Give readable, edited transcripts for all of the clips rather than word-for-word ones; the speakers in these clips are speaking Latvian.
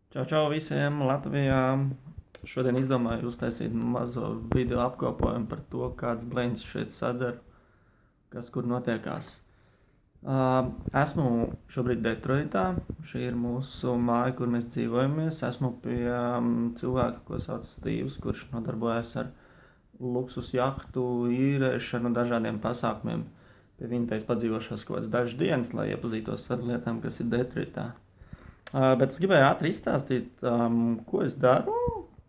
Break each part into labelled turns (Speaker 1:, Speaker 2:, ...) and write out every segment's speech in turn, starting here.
Speaker 1: Čau visiem Latvijā! Šodien izdomāju uztaisīt mazo video apkopojumu par to, kāds bleņķis šeit sadara, kas kur notiekās. Esmu šobrīd Detroitā. Šī ir mūsu māja, kur mēs dzīvojamies. Esmu pie cilvēka, ko sauc Stīvs, kurš nodarbojas ar luksus jahtu īrēšanu dažādiem pasākumiem. Pie viņa teiks padzīvošos kaut kāds dažas dienas, lai iepazītos ar lietām, kas ir Detroitā. Bet es gribēju ātri izstāstīt, ko es daru,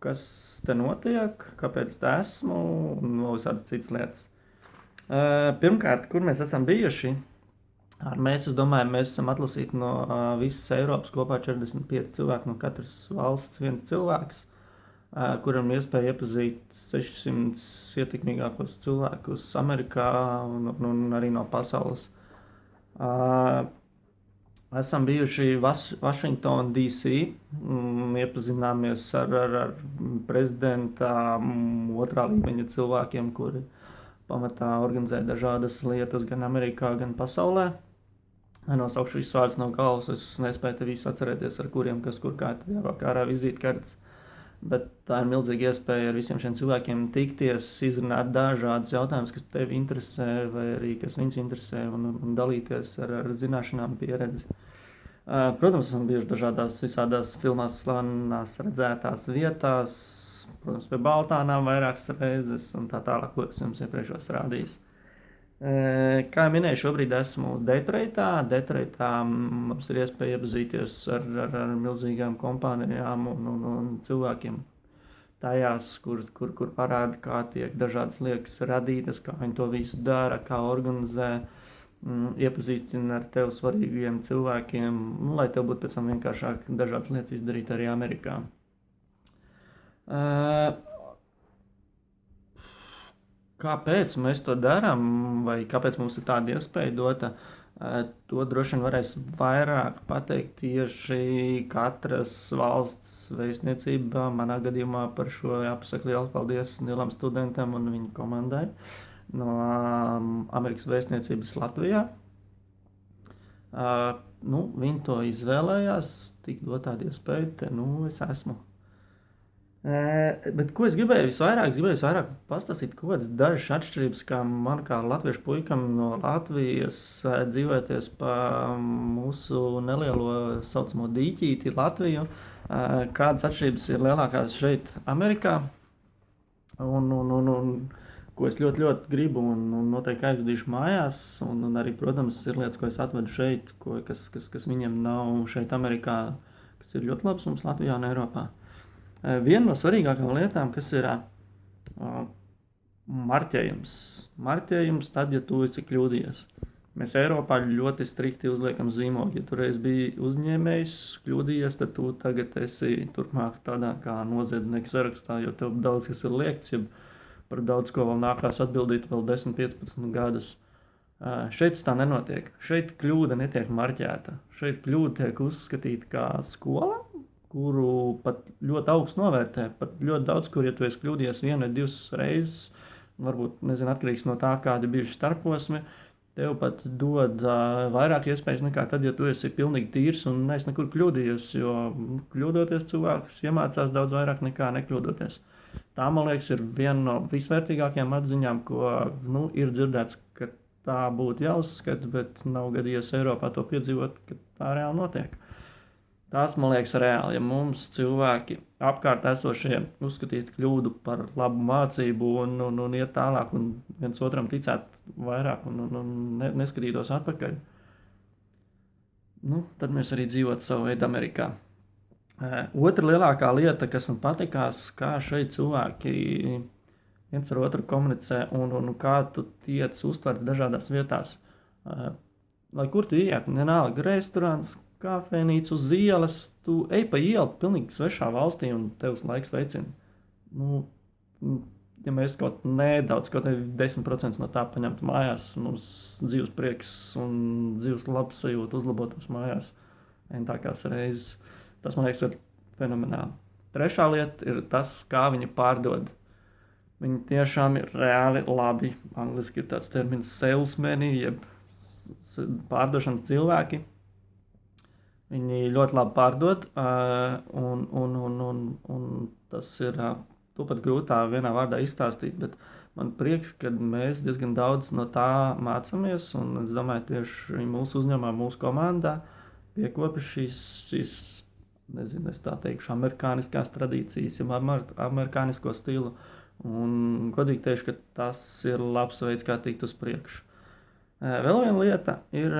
Speaker 1: kas te notiek, kāpēc te esmu un vēl visādas citas lietas. Pirmkārt, kur mēs esam bijuši? Mēs, es domāju, mēs esam atlasīti no visas Eiropas, kopā 45 cilvēki, no katras valsts viens cilvēks, kuram iespēja iepazīt 600 ietekmīgākos cilvēkus Amerikā un arī no pasaules. Esam bijuši Washington, D.C., iepazināmies ar prezidenta otrā līmeņa cilvēkiem, kuri pamatā organizē dažādas lietas gan Amerikā, gan pasaulē. Nosaukšu visus vārdus no galvas, es nespēju te visu atcerēties, ar kuriem, kas kur kā, tad jāvāk ārā vizītkartes. Bet tā ir milzīga iespēja ar visiem šiem cilvēkiem tikties, izrunāt dažādus jautājumus, kas tevi interesē, vai arī kas viņus interesē, un dalīties ar zināšanām, pieredzi. Protams, esam bijuši dažādās visādās filmās slavenās redzētās vietās, protams, pie Baltānām vairākas reizes un tā tālāk, ko es jums iepriekšos rādījis. Kā minēju, šobrīd esmu Detroitā. Detroitā mums ir iespēja iepazīties ar milzīgām kompānijām un cilvēkiem tajās, kur parāda, kā tiek dažādas lietas radītas, kā viņi to visu dara, kā organizē, iepazīstina ar tev svarīgiem cilvēkiem, lai tev būtu pēc tam vienkāršāk dažādas lietas izdarīt arī Amerikā. Kāpēc mēs to darām, vai kāpēc mums ir tāda iespēja dota, to droši vien varēs vairāk pateikt tieši katras valsts vēstniecība. Manā gadījumā par šo jāpasaka liels paldies Nilam studentam un viņa komandai no Amerikas vēstniecības Latvijā. Viņi to izvēlējās, tik dot tādu iespēju, te es esmu. Bet ko es gribēju visvairāk pastāstīt, kaut kādas dažas atšķirības, kā man kā latviešu puikam no Latvijas dzīvoties pa mūsu nelielo saucamo dīķīti Latviju, kādas atšķirības ir lielākās šeit Amerikā, un ko es ļoti gribu un noteikti aizvedīšu mājās, un arī, protams, ir lietas, ko es atvedu šeit, kas viņiem nav šeit Amerikā, kas ir ļoti labs mums Latvijā un Eiropā. Viena no svarīgākajām lietām, kas ir marķējums. Marķējums tad, ja tu esi kļūdījies. Mēs Eiropā ļoti strikti uzliekam zīmogu. Ja tu reiz biji uzņēmējs, kļūdījies, tad tu tagad esi turpmāk tādā kā noziedznieks sarakstā, jo tev daudz kas ir liekts, ja par daudz ko vēl nākās atbildīt vēl 10-15 gadus. Šeit tā nenotiek. Šeit kļūda netiek marķēta. Šeit kļūda tiek uzskatīta kā skola, kuru pat ļoti augstu novērtē, pat ļoti daudz, kur, ja tu esi kļūdījies 1 vai 2 reizes, varbūt, atkarīgs no tā, kādi bijuši starposmi, tev pat dod vairāk iespējas nekā tad, ja tu esi pilnīgi tīrs un neesi nekur kļūdījies, jo kļūdoties cilvēks iemācās daudz vairāk nekā nekļūdoties. Tā, man liekas, ir viena no visvērtīgākajām atziņām, ko, ir dzirdēts, ka tā būtu jāuzskata, bet nav gadījies Eiropā to piedzīvot, ka tā reāli notiek. Tās, man liekas, reāli, ja mums cilvēki apkārt esošie uzskatītu kļūdu par labu mācību un iet tālāk un viens otram ticētu vairāk un neskatītos atpakaļ, tad mēs arī dzīvotu savu veidu Amerikā. Otra lielākā lieta, kas man patikās, kā šeit cilvēki viens ar otru komunicē un kā tu tiec uztverts dažādās vietās. Lai kur tu iet, vienalga restorāns, kafejnīca uz ielas, tu ej pa ielu pilnīgi svešā valstī un tevs laiks veicina. Ja mēs kaut nedaudz, kaut 10% no tā paņemtu mājās, mums dzīves prieks un dzīves labs sajūta uzlabotos mājās entākās reizes. Tas, man liekas, ir fenomenāli. Trešā lieta ir tas, kā viņi pārdod. Viņi tiešām ir reāli labi. Angliski ir tāds termins salesmeni, jeb pārdošanas cilvēki. Viņi ļoti labi pārdod, un tas ir tāpat grūtā vienā vārdā izstāstīt, bet man prieks, ka mēs diezgan daudz no tā mācāmies, un es domāju, tieši mūsu uzņēmumā, mūsu komandā piekopja šīs, nezinu, es tā teikšu, amerikāniskās tradīcijas, jau amerikānisko stilu, un godīgi teikšu, ka tas ir labs veids, kā tikt uz priekšu. Vēl viena lieta ir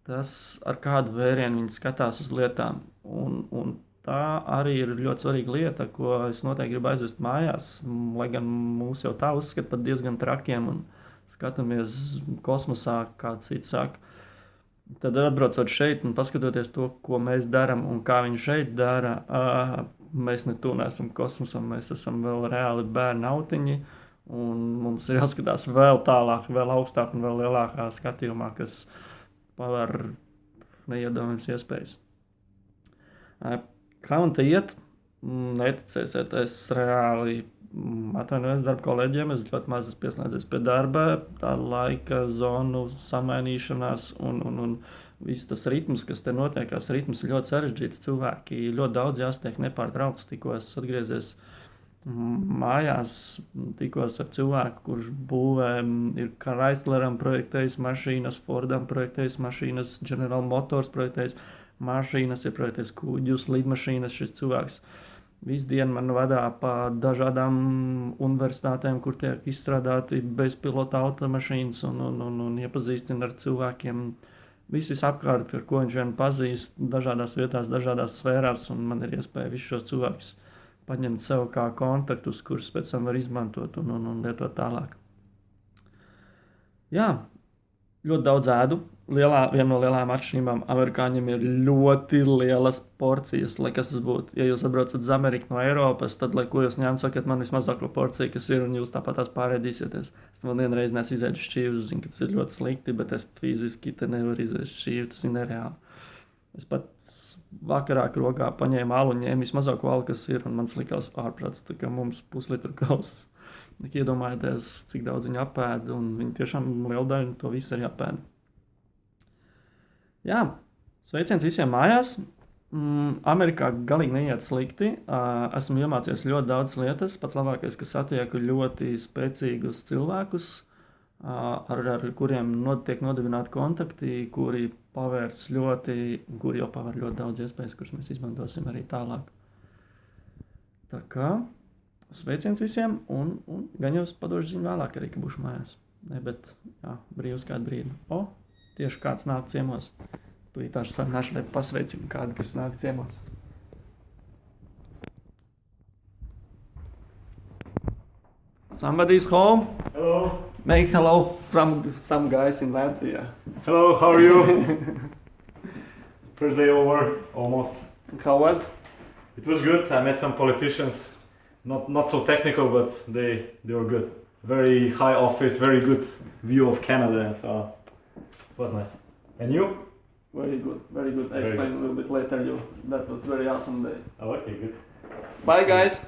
Speaker 1: tas, ar kādu vērienu viņi skatās uz lietām, un tā arī ir ļoti svarīga lieta, ko es noteikti gribu aizvest mājās, lai gan mūs jau tā uzskata par diezgan trakiem un skatāmies kosmosā, kā cits saka. Tad atbraucot šeit un paskatoties to, ko mēs darām un kā viņi šeit dara, mēs ne tu neesam kosmosam, mēs esam vēl reāli bērni autiņi, un mums ir jāskatās vēl tālāk, vēl augstāk un vēl lielākā skatījumā, kas paver neiedomājams iespējas. Kā man te iet? Neticēsiet, es reāli atvainojos darba kolēģiem, es ļoti maz esmu pieslēdzies pie darba, tā laika zonu samainīšanās un viss tas ritms, kas te notiekās, ritms ir ļoti sarežģīts, cilvēki ļoti daudz jāstiek nepārtraukts, tikko es atgriezies mājās, tikos ar cilvēku, kurš būvē, ir Chrysleram projektējis mašīnas, Fordam projektējis mašīnas, General Motors projektējis mašīnas, ir projektējis kuģus, lidmašīnas. Šis cilvēks visu dienu man vadā pa dažādām universitātēm, kur tiek izstrādāti bezpilota automašīnas un iepazīstina ar cilvēkiem. Viss apkārt, ar ko viņš vien pazīst, dažādās vietās, dažādās sfērās, un man ir iespēja visus šos cilvēkus paņemt sev kā kontaktus, kurus pēc tam var izmantot un lietot tālāk. Jā, ļoti daudz ēdu. Viena no lielām atšķirībām amerikāņiem ir ļoti lielas porcijas, lai kas tas būtu. Ja jūs atbraucat uz Ameriku no Eiropas, tad, lai ko jūs ņemt, sakat, man vismazāko porciju, kas ir, un jūs tāpat tās pārēdīsieties. Es vēl vienreiz neesmu izēdis šķīvus, zinu, ka tas ir ļoti slikti, bet es fiziski te nevaru izēst šķīvu, tas ir nereāli. Es pat vakarā krogā paņēmu alu un ņēmu vismazāko alu, kas ir, un man likās ārprāts, tā kā mums puslitru kauss. Iedomājieties, cik daudz viņi apēda, un viņi tiešām lielu daļu to visu arī apēda. Jā, sveiciens visiem mājās. Amerikā galīgi neiet slikti. Esmu iemācījies ļoti daudz lietas. Pats labākais, ka satieku ļoti spēcīgus cilvēkus, ar kuriem tiek nodibināti kontakti, kuri jau paver ļoti daudz iespējas, kuras mēs izmantosim arī tālāk. Tā kā sveiciens visiem, un gan jūs padošu ziņu vēlāk arī, ka būšu mājās. Ne, bet jā, brīvs kādu brīdi. Tieši kāds nāk ciemos. Tu ītāši sarunāšu, lai pasveicinu kādu, kas nāk ciemos. Somebody's home?
Speaker 2: Hello.
Speaker 1: Make hello from some guys in Latvia.
Speaker 2: Hello, how are you? First day over, almost.
Speaker 1: How was?
Speaker 2: It was good. I met some politicians. Not so technical, but they were good. Very high office, very good view of Canada, so it was nice. And you?
Speaker 1: Very good, very good. I
Speaker 2: Very
Speaker 1: explain a little bit later. That was very awesome day.
Speaker 2: Oh, okay, good.
Speaker 1: Bye guys.